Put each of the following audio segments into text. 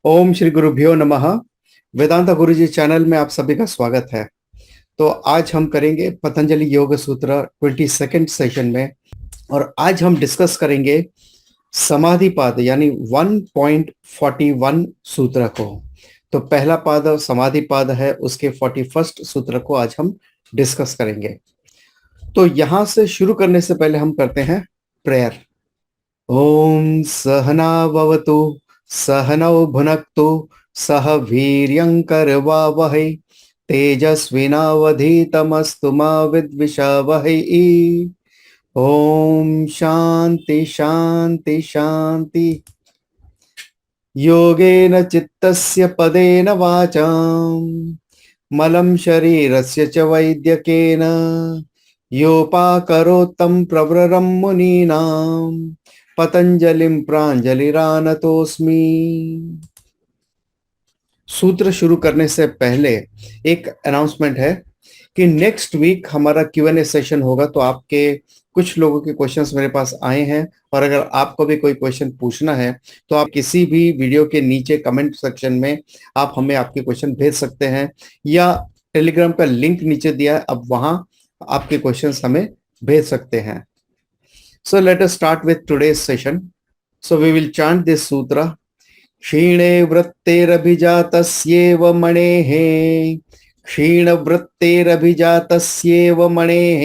ओम श्री गुरुभ्यो नमः। वेदांता गुरुजी चैनल में आप सभी का स्वागत है। तो आज हम करेंगे पतंजलि योग सूत्र 22nd सेशन में, और आज हम डिस्कस करेंगे समाधि पाद यानी 1.41 सूत्र को। तो पहला पाद समाधि पाद है, उसके 41st सूत्र को आज हम डिस्कस करेंगे। तो यहां से शुरू करने से पहले हम करते हैं प्रेयर। ओम सहना भवतु सहनौ भुनक्तु सह वीर्यंकरवावहै तेजस्विनावधीतमस्तु मा विद्विषावहै। ओम शांति शांति शांति। योगेन चित्तस्य पदेन वाचां मलं शरीरस्य च वैद्यकेन योपाकरोत्तं प्रवरं मुनीनां पतंजलिं प्रांजलिरानतोस्मि। सूत्र शुरू करने से पहले एक अनाउंसमेंट है कि नेक्स्ट वीक हमारा Q&A सेशन होगा। तो आपके कुछ लोगों के क्वेश्चंस मेरे पास आए हैं, और अगर आपको भी कोई क्वेश्चन पूछना है तो आप किसी भी वीडियो के नीचे कमेंट सेक्शन में आप हमें आपके क्वेश्चन भेज सकते हैं, या टेलीग्राम का लिंक नीचे दिया है, अब वहां आपके क्वेश्चंस हमें भेज सकते हैं। So let us start with today's session. So we will chant this sutra. क्षीणे वृत्तेरभिजातस्येव मणेः क्षीणवृत्तेरभिजातस्येव मणेः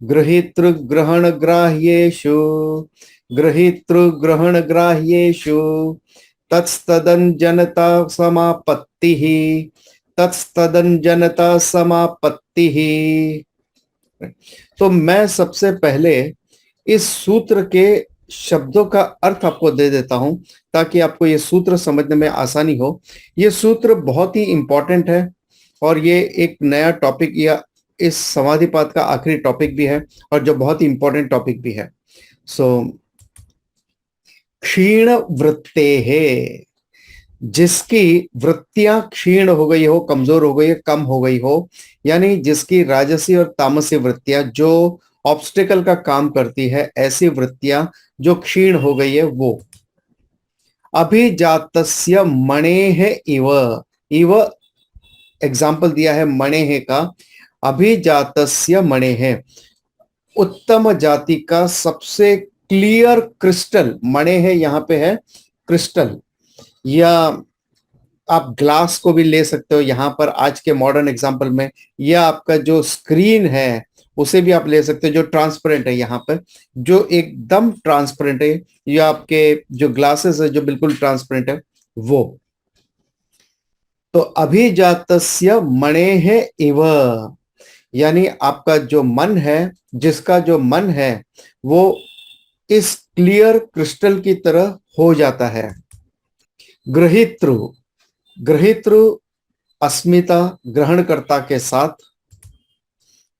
गृहीतृग्रहणग्राह्येषु तत्स्तदञ्जनता समापत्तिः तत्स्तदञ्जनता समापत्तिः। तो मैं सबसे पहले इस सूत्र के शब्दों का अर्थ आपको दे देता हूं, ताकि आपको ये सूत्र समझने में आसानी हो। ये सूत्र बहुत ही इंपॉर्टेंट है, और ये एक नया टॉपिक या इस समाधिपात का आखिरी टॉपिक भी है, और जो बहुत ही इंपॉर्टेंट टॉपिक भी है। सो क्षीण वृत्ते है, जिसकी वृत्तियां क्षीण हो गई हो, कमजोर हो गई है, कम हो गई हो, यानी जिसकी राजसी और तामसी वृत्तियां जो ऑब्स्टिकल का काम करती है, ऐसी वृत्तियां जो क्षीण हो गई है, वो अभिजातस्य मणेः इव। इव एग्जाम्पल दिया है मणेः का। अभिजातस्य मणेः, उत्तम जाति का सबसे क्लियर क्रिस्टल। मणेः यहां पे है क्रिस्टल, या आप ग्लास को भी ले सकते हो यहां पर आज के मॉडर्न एग्जाम्पल में, या आपका जो स्क्रीन है उसे भी आप ले सकते हो, जो ट्रांसपेरेंट है यहाँ पर, जो एकदम ट्रांसपेरेंट है, या आपके जो ग्लासेस है जो बिल्कुल ट्रांसपेरेंट है, वो। तो अभिजातस्य मणेः इव, यानी आपका जो मन है, जिसका जो मन है वो इस क्लियर क्रिस्टल की तरह हो जाता है। गृहीतृ, गृहीतृ अस्मिता, ग्रहणकर्ता के साथ।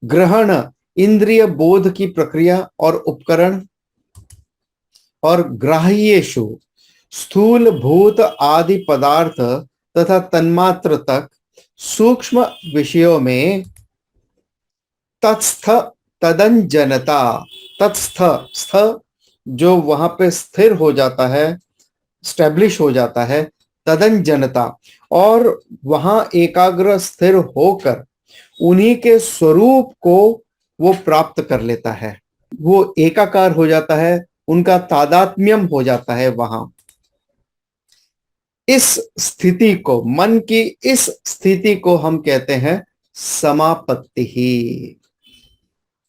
ग्रहण इंद्रिय बोध की प्रक्रिया और उपकरण। और ग्राह्येषु स्थूल भूत आदि पदार्थ तथा तन्मात्र तक सूक्ष्म विषयों में तत्स्थ तदंजनता। तत्स्थ, स्थ जो वहां पे स्थिर हो जाता है, स्टैब्लिश हो जाता है, तदंजनता, और वहां एकाग्र स्थिर होकर उन्हीं के स्वरूप को वो प्राप्त कर लेता है, वो एकाकार हो जाता है, उनका तादात्म्यम हो जाता है वहां। इस स्थिति को, मन की इस स्थिति को हम कहते हैं समापत्ति ही।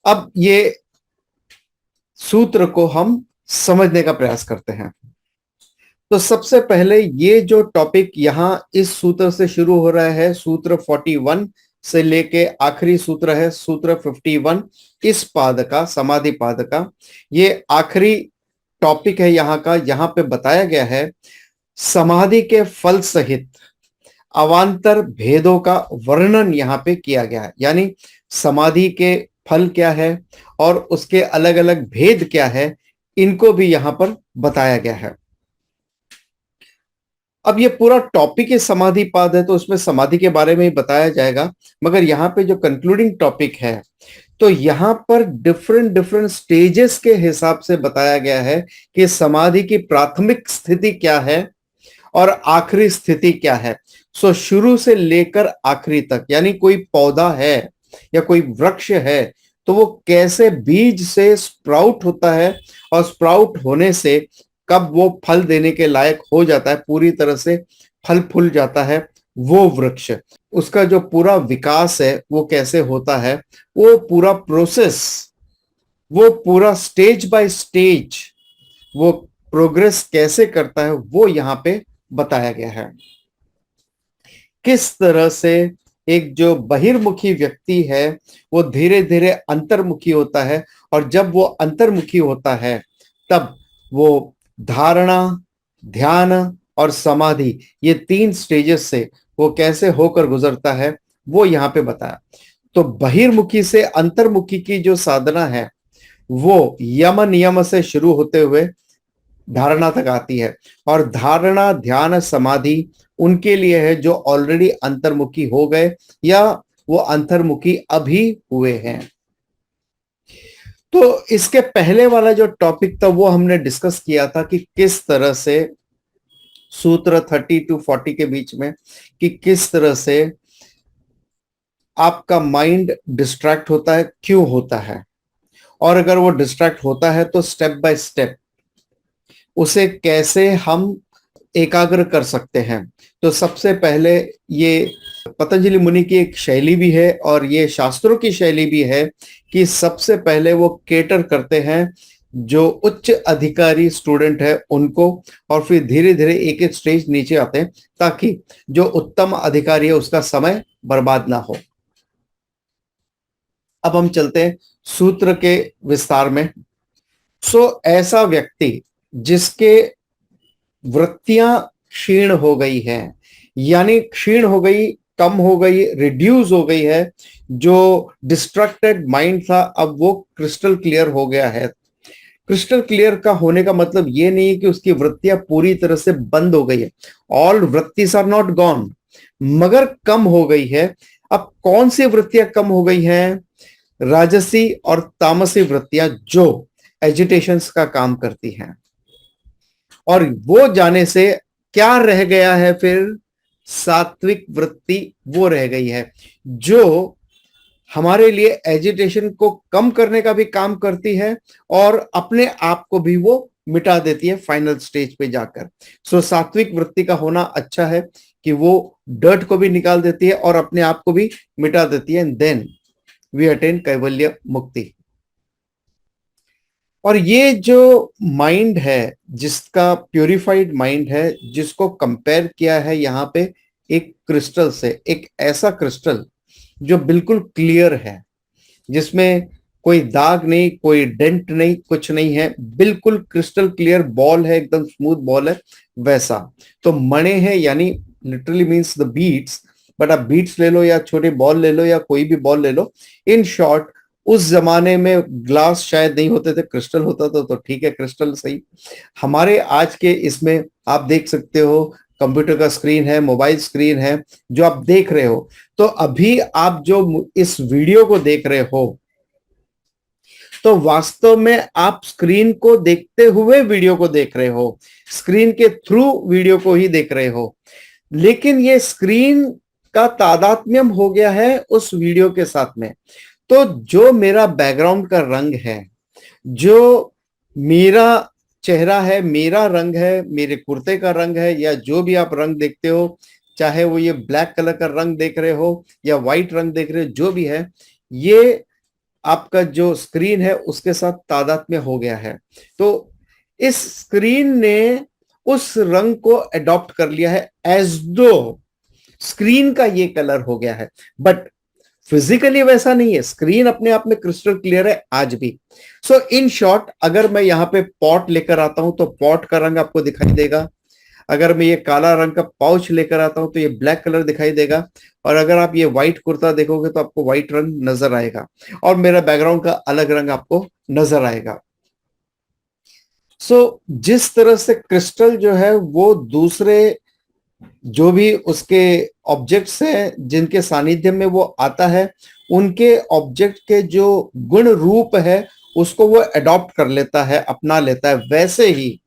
अब ये सूत्र को हम समझने का प्रयास करते हैं। तो सबसे पहले ये जो टॉपिक यहां इस सूत्र से शुरू हो रहा है, सूत्र 41 से लेके आखिरी सूत्र है सूत्र 51, इस पाद का, समाधि पाद का ये आखिरी टॉपिक है यहाँ का। यहाँ पे बताया गया है समाधि के फल सहित अवान्तर भेदों का वर्णन यहाँ पे किया गया है, यानी समाधि के फल क्या है और उसके अलग अलग भेद क्या है, इनको भी यहाँ पर बताया गया है। अब ये पूरा टॉपिक ही समाधि पाद है, तो उसमें समाधि के बारे में ही बताया जाएगा, मगर यहाँ पे जो कंक्लूडिंग टॉपिक है, तो यहाँ पर डिफरेंट डिफरेंट स्टेजेस के हिसाब से बताया गया है कि समाधि की प्राथमिक स्थिति क्या है, और आखिरी स्थिति क्या है। सो शुरू से लेकर आखिरी तक, यानी कोई पौधा है या कोई वृक्ष है तो वो कैसे बीज से स्प्राउट होता है और स्प्राउट होने से कब वो फल देने के लायक हो जाता है, पूरी तरह से फल फूल जाता है वो वृक्ष, उसका जो पूरा विकास है वो कैसे होता है, वो पूरा प्रोसेस, वो पूरा स्टेज बाय स्टेज वो प्रोग्रेस कैसे करता है, वो यहां पे बताया गया है। किस तरह से एक जो बहिर्मुखी व्यक्ति है वो धीरे धीरे अंतर्मुखी होता है, और जब वो अंतर्मुखी होता है तब वो धारणा, ध्यान और समाधि, ये 3 स्टेजेस से वो कैसे होकर गुजरता है वो यहां पे बताया। तो बहिर्मुखी से अंतर्मुखी की जो साधना है वो यम नियम से शुरू होते हुए धारणा तक आती है, और धारणा, ध्यान, समाधि उनके लिए है जो ऑलरेडी अंतर्मुखी हो गए या वो अंतर्मुखी अभी हुए हैं। तो इसके पहले वाला जो टॉपिक था वो हमने डिस्कस किया था कि किस तरह से सूत्र 30 to 40 के बीच में, कि किस तरह से आपका माइंड डिस्ट्रैक्ट होता है, क्यों होता है, और अगर वो डिस्ट्रैक्ट होता है तो स्टेप बाय स्टेप उसे कैसे हम एकाग्र कर सकते हैं। तो सबसे पहले ये पतंजलि मुनि की एक शैली भी है और ये शास्त्रों की शैली भी है कि सबसे पहले वो केटर करते हैं जो उच्च अधिकारी स्टूडेंट है उनको, और फिर धीरे धीरे एक एक स्टेज नीचे आते हैं ताकि जो उत्तम अधिकारी है उसका समय बर्बाद ना हो। अब हम चलते हैं सूत्र के विस्तार में। ऐसा व्यक्ति जिसके वृत्तियां क्षीण हो गई हैं, यानी क्षीण हो गई, कम हो गई, रिड्यूस हो गई है, जो डिस्ट्रक्टेड माइंड था अब वो क्रिस्टल क्लियर हो गया है। क्रिस्टल क्लियर का होने का मतलब ये नहीं है कि उसकी वृत्तियां पूरी तरह से बंद हो गई है, ऑल वृत्तिस आर नॉट गॉन, मगर कम हो गई है। अब कौन सी वृत्तियां कम हो गई हैं? राजसी और तामसी वृत्तियां जो एजिटेशंस का काम करती हैं, और वो जाने से क्या रह गया है फिर? सात्विक वृत्ति वो रह गई है जो हमारे लिए एजिटेशन को कम करने का भी काम करती है और अपने आप को भी वो मिटा देती है फाइनल स्टेज पे जाकर। सात्विक वृत्ति का होना अच्छा है कि वो डर्ट को भी निकाल देती है और अपने आप को भी मिटा देती है, एंड देन वी अटेन कैवल्य मुक्ति। और ये जो माइंड है, जिसका प्यूरिफाइड माइंड है, जिसको कंपेयर किया है यहाँ पे एक क्रिस्टल से, एक ऐसा क्रिस्टल जो बिल्कुल क्लियर है, जिसमें कोई दाग नहीं, कोई डेंट नहीं, कुछ नहीं है, बिल्कुल क्रिस्टल क्लियर बॉल है, एकदम स्मूथ बॉल है वैसा। तो मणे है यानी literally means the beads, but आप बीट्स ले लो या छोटे बॉल ले लो या कोई भी बॉल ले लो। इन शॉर्ट, उस जमाने में ग्लास शायद नहीं होते थे, क्रिस्टल होता था, तो ठीक है क्रिस्टल सही। हमारे आज के इसमें आप देख सकते हो कंप्यूटर का स्क्रीन है, मोबाइल स्क्रीन है जो आप देख रहे हो। तो अभी आप जो इस वीडियो को देख रहे हो तो वास्तव में आप स्क्रीन को देखते हुए वीडियो को देख रहे हो, स्क्रीन के थ्रू वीडियो को ही देख रहे हो, लेकिन ये स्क्रीन का तादात्म्यम हो गया है उस वीडियो के साथ में। तो जो मेरा बैकग्राउंड का रंग है, जो मेरा चेहरा है, मेरा रंग है, मेरे कुर्ते का रंग है, या जो भी आप रंग देखते हो, चाहे वो ये ब्लैक कलर का रंग देख रहे हो या व्हाइट रंग देख रहे हो, जो भी है, ये आपका जो स्क्रीन है उसके साथ तादात्म्य हो गया है। तो इस स्क्रीन ने उस रंग को अडॉप्ट कर लिया है, एज दो स्क्रीन का ये कलर हो गया है, बट फिजिकली वैसा नहीं है। स्क्रीन अपने आप में क्रिस्टल क्लियर है आज भी। इन शॉर्ट, अगर मैं यहाँ पे पॉट लेकर आता हूं तो पॉट का रंग आपको दिखाई देगा, अगर मैं ये काला रंग का पाउच लेकर आता हूं तो ये ब्लैक कलर दिखाई देगा, और अगर आप ये व्हाइट कुर्ता देखोगे तो आपको व्हाइट रंग नजर आएगा, और मेरा बैकग्राउंड का अलग रंग आपको नजर आएगा। जिस तरह से क्रिस्टल जो है वो दूसरे जो भी उसके ऑब्जेक्ट्स हैं जिनके सानिध्य में वो आता है, उनके ऑब्जेक्ट के जो गुण रूप है उसको वो अडॉप्ट कर लेता है, अपना लेता है, वैसे ही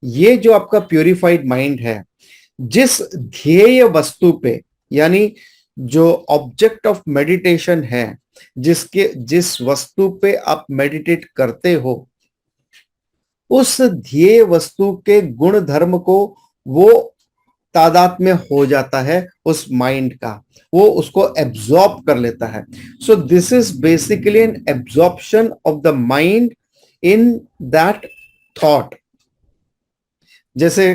ये जो आपका प्यूरिफाइड माइंड है, जिस ध्येय वस्तु पे, यानी जो ऑब्जेक्ट ऑफ मेडिटेशन है, जिस वस्तु पे आप मेडिटेट करते हो, उस ध्येय वस्तु के गुण धर्म को वो तादाद में हो जाता है, उस माइंड का, वो उसको एब्जॉर्ब कर लेता है। So this is basically an absorption of the mind in that thought. जैसे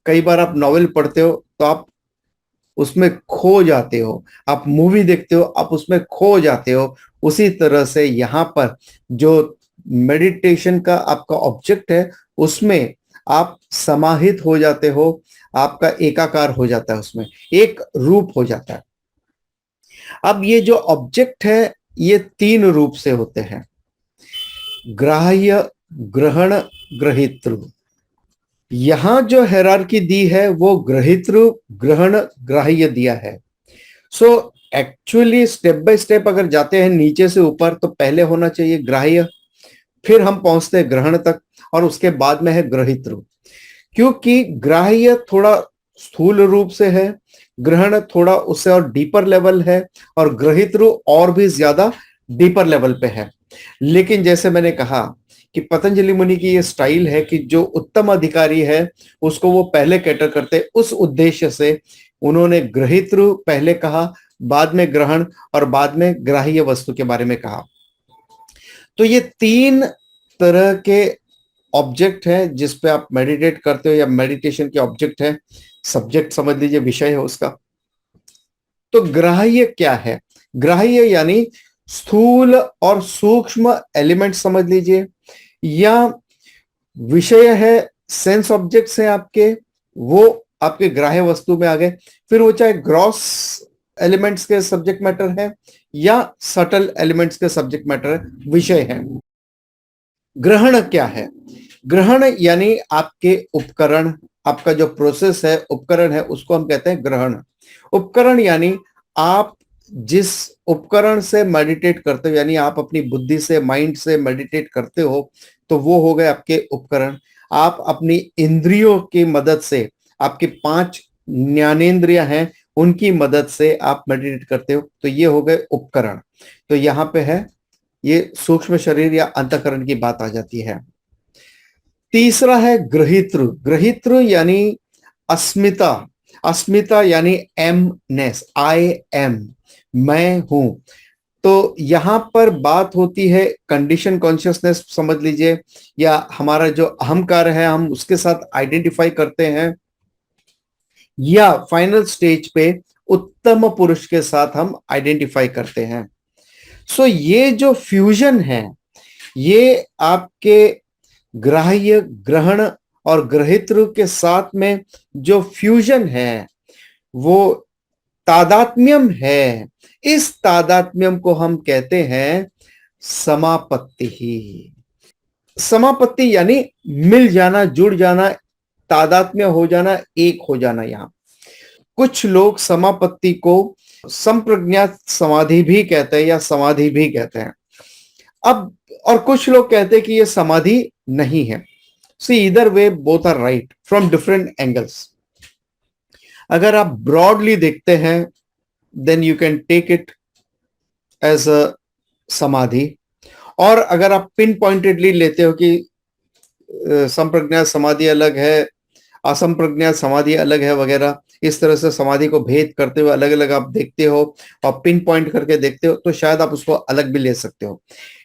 कई बार आप नॉवेल पढ़ते हो तो आप उसमें खो जाते हो, आप मूवी देखते हो आप उसमें खो जाते हो। उसी तरह से यहां पर जो मेडिटेशन का आपका ऑब्जेक्ट है, उसमें आप समाहित हो जाते हो, आपका एकाकार हो जाता है, उसमें एक रूप हो जाता है। अब ये जो ऑब्जेक्ट है, ये तीन रूप से होते हैं: ग्राह्य, ग्रहण, ग्रहितृ। यहां जो हेरारकी दी है वो ग्रहितृ, ग्रहण, ग्राह्य दिया है। So actually step by step अगर जाते हैं नीचे से ऊपर, तो पहले होना चाहिए ग्राह्य, फिर हम पहुंचते हैं ग्रहण तक, और उसके बाद में है ग्रहितृ। क्योंकि ग्राह्य थोड़ा स्थूल रूप से है, ग्रहण थोड़ा उससे और डीपर लेवल है, और ग्रहितृ और भी ज्यादा डीपर लेवल पे है। लेकिन जैसे मैंने कहा कि पतंजलि मुनि की ये स्टाइल है कि जो उत्तम अधिकारी है उसको वो पहले कैटर करते, उस उद्देश्य से उन्होंने ग्रहितृ पहले कहा, बाद में ग्रहण, और बाद में ग्राह्य वस्तु के बारे में कहा। तो ये तीन तरह के ऑब्जेक्ट है जिस पे आप मेडिटेट करते हो, या मेडिटेशन के ऑब्जेक्ट है, सब्जेक्ट समझ लीजिए, विषय है उसका। तो ग्राह्य क्या है? ग्राह्य यानी स्थूल और सूक्ष्म एलिमेंट समझ लीजिए, या विषय है, सेंस ऑब्जेक्ट्स हैं आपके, वो आपके ग्राह्य वस्तु में आ गए। फिर वो चाहे ग्रॉस एलिमेंट्स के सब्जेक्ट मैटर है या सटल एलिमेंट्स के सब्जेक्ट मैटर है, विषय है। ग्रहण क्या है? ग्रहण यानी आपके उपकरण, आपका जो प्रोसेस है, उपकरण है, उसको हम कहते हैं ग्रहण। उपकरण यानी आप जिस उपकरण से मेडिटेट करते हो, यानी आप अपनी बुद्धि से, माइंड से मेडिटेट करते हो, तो वो हो गए आपके उपकरण। आप अपनी इंद्रियों की मदद से, आपके 5 ज्ञानेंद्रियां हैं, उनकी मदद से आप मेडिटेट करते हो, तो ये हो गए उपकरण। तो यहां पे है ये सूक्ष्म शरीर या अंतःकरण की बात आ जाती है। तीसरा है ग्रहितृ। ग्रहितृ यानी अस्मिता। अस्मिता यानी एमनेस, आई एम, मैं हूं। तो यहां पर बात होती है कंडीशन कॉन्शियसनेस समझ लीजिए, या हमारा जो अहंकार है हम उसके साथ आइडेंटिफाई करते हैं, या फाइनल स्टेज पे उत्तम पुरुष के साथ हम आइडेंटिफाई करते हैं। सो ये जो फ्यूजन है, ये आपके ग्राह्य, ग्रहण और ग्रहित्र के साथ में जो फ्यूजन है, वो तादात्म्यम है। इस तादात्म्यम को हम कहते हैं समापत्ति ही। समापत्ति यानी मिल जाना, जुड़ जाना, तादात्म्य हो जाना, एक हो जाना। यहां कुछ लोग समापत्ति को संप्रज्ञात समाधि भी कहते हैं, या समाधि भी कहते हैं। अब और कुछ लोग कहते हैं कि ये समाधि नहीं है। सी इधर वे both are right from different angles. अगर आप ब्रॉडली देखते हैं, then you can take it as a samadhi. और अगर आप पिन पॉइंटेडली लेते हो कि संप्रज्ञात समाधि अलग है, असंप्रज्ञात समाधि अलग है वगैरह, इस तरह से समाधि को भेद करते हुए अलग अलग आप देखते हो और पिन पॉइंट करके देखते हो, तो शायद आप उसको अलग भी ले सकते हो।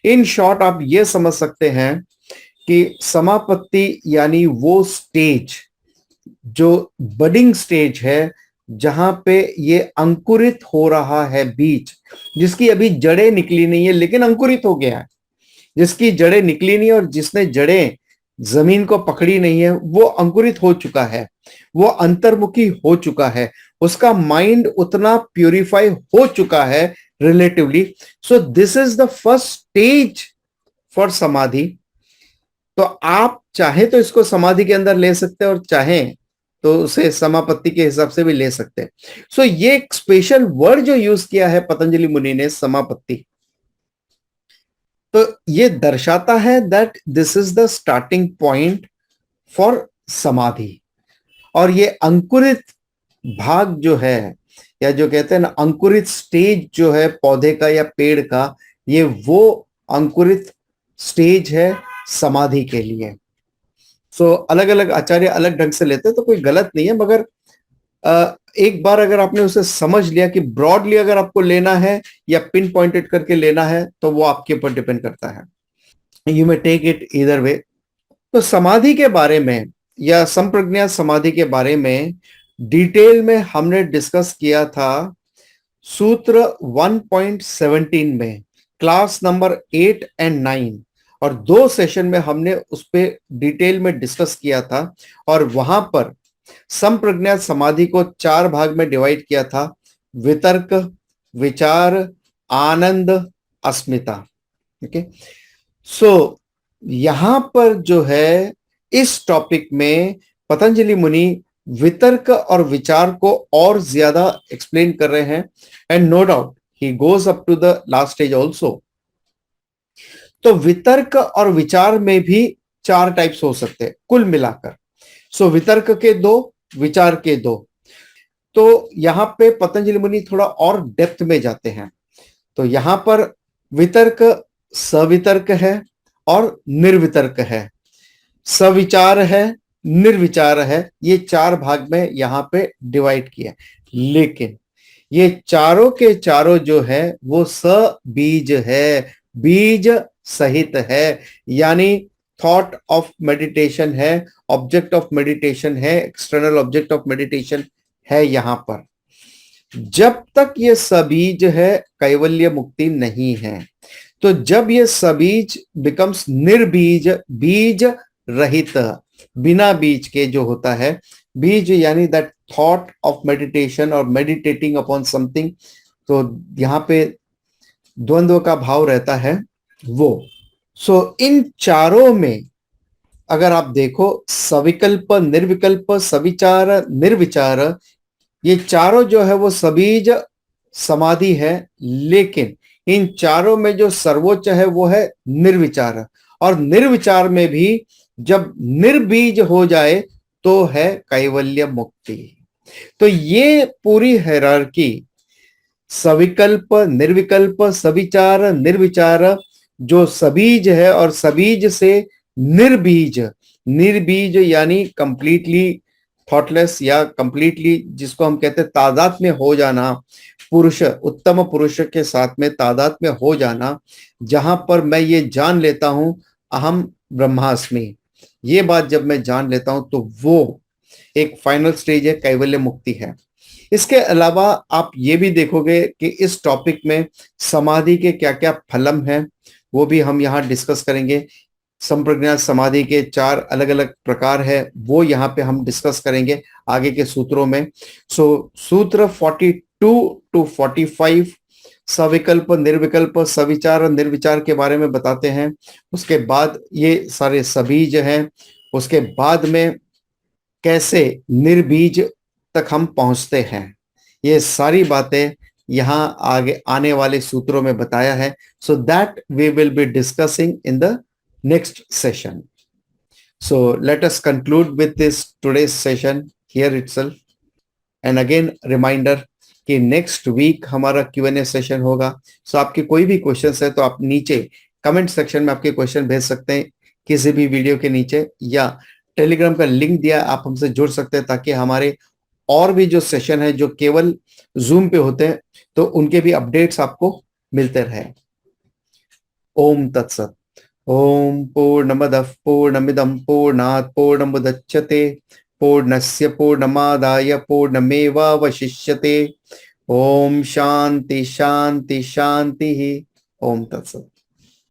इन शॉर्ट आप ये समझ सकते हैं कि समापत्ति यानी वो स्टेज, जो बडिंग स्टेज है, जहां पे ये अंकुरित हो रहा है बीज, जिसकी अभी जड़ें निकली नहीं है लेकिन अंकुरित हो गया है। जिसकी जड़ें निकली नहीं और जिसने जड़ें जमीन को पकड़ी नहीं है, वो अंकुरित हो चुका है, वो अंतर्मुखी हो चुका है, उसका माइंड उतना प्यूरिफाई हो चुका है relatively. So this is the first stage for समाधि। तो आप चाहे तो इसको समाधि के अंदर ले सकते हैं, और चाहें तो उसे समापत्ति के हिसाब से भी ले सकते हैं। सो ये एक स्पेशल वर्ड जो यूज किया है पतंजलि मुनि ने, समापत्ति, तो ये दर्शाता है that this is the starting point for समाधि। और ये अंकुरित भाग जो है, या जो कहते हैं ना अंकुरित स्टेज जो है पौधे का या पेड़ का, ये वो अंकुरित स्टेज है समाधि के लिए। सो अलग अलग आचार्य अलग ढंग से लेते हैं, तो कोई गलत नहीं है, मगर एक बार अगर आपने उसे समझ लिया कि ब्रॉडली अगर आपको लेना है या पिन पॉइंटेड करके लेना है, तो वो आपके ऊपर डिपेंड करता है। यू मे टेक इट इधर वे। तो समाधि के बारे में या संप्रज्ञात समाधि के बारे में डिटेल में हमने डिस्कस किया था सूत्र 1.17 में, क्लास नंबर 8 एंड 9, और 2 सेशन में हमने उस पर डिटेल में डिस्कस किया था। और वहां पर संप्रज्ञात समाधि को 4 भाग में डिवाइड किया था: वितर्क, विचार, आनंद, अस्मिता। ओके, सो यहां पर जो है इस टॉपिक में पतंजलि मुनि वितर्क और विचार को और ज्यादा एक्सप्लेन कर रहे हैं। And no doubt he goes up to the last stage also. तो वितर्क और विचार में भी 4 टाइप्स हो सकते हैं कुल मिलाकर। सो वितर्क के 2, विचार के 2। तो यहां पे पतंजलि मुनि थोड़ा और डेप्थ में जाते हैं। तो यहां पर वितर्क सवितर्क है और निर्वितर्क है, सविचार है, निर्विचार है, ये 4 भाग में यहां पे डिवाइड किया। लेकिन ये चारों के चारों जो है वो सबीज है, बीज सहित है, यानी थॉट ऑफ मेडिटेशन है, ऑब्जेक्ट ऑफ मेडिटेशन है, एक्सटर्नल ऑब्जेक्ट ऑफ मेडिटेशन है यहां पर। जब तक ये सबीज है कैवल्य मुक्ति नहीं है। तो जब ये सबीज बिकम्स निर्बीज, बीज रहित, बिना बीज के जो होता है, बीज यानी दैट थॉट ऑफ मेडिटेशन और मेडिटेटिंग अपॉन समथिंग, तो यहां पे द्वंद्व का भाव रहता है वो। सो इन चारों में अगर आप देखो, सविकल्प, निर्विकल्प, सविचार, निर्विचार, ये चारों जो है वो सबीज समाधि है। लेकिन इन चारों में जो सर्वोच्च है वो है निर्विचार। और निर्विचार में भी जब निर्बीज हो जाए तो है कैवल्य मुक्ति। तो ये पूरी हायरार्की, सविकल्प, निर्विकल्प, सविचार, निर्विचार, जो सबीज है और सबीज से निर्बीज, निर्बीज यानी कंप्लीटली थॉटलेस या कंप्लीटली जिसको हम कहते हैं तादात्म्य हो जाना, पुरुष, उत्तम पुरुष के साथ में तादात्म्य हो जाना, जहां पर मैं ये जान लेता हूं अहम ब्रह्मास्मि, ये बात जब मैं जान लेता हूं तो वो एक फाइनल स्टेज है, कैवल्य मुक्ति है। इसके अलावा आप ये भी देखोगे कि इस टॉपिक में समाधि के क्या क्या फलम हैं, वो भी हम यहाँ डिस्कस करेंगे। संप्रज्ञात समाधि के 4 अलग अलग प्रकार है, वो यहाँ पे हम डिस्कस करेंगे आगे के सूत्रों में। सो सूत्र 42 to 45 सविकल्प, निर्विकल्प, सविचार और निर्विचार के बारे में बताते हैं। उसके बाद ये सारे सबीज हैं। उसके बाद में कैसे निर्बीज तक हम पहुंचते हैं, ये सारी बातें यहां आगे आने वाले सूत्रों में बताया है। So that we will be discussing in the next session. So let us conclude with this today's session here itself. And again reminder कि नेक्स्ट वीक हमारा Q&A सेशन होगा। सो आपके कोई भी क्वेश्चंस है तो आप नीचे कमेंट सेक्शन में आपके क्वेश्चन भेज सकते हैं किसी भी वीडियो के नीचे, या टेलीग्राम का लिंक दिया आप हमसे जुड़ सकते हैं, ताकि हमारे और भी जो सेशन है जो केवल जूम पे होते हैं तो उनके भी अपडेट्स आपको मिलते रहे। ओम तत्सत। ओम पूर्णमदः पूर्णमिदं पूर्णात् पूर्णमुदच्यते पूर्णस्य पूर्णमादाय पूर्णमेवावशिष्यते। ओम शांति शांति शांति। ओम तत्सत।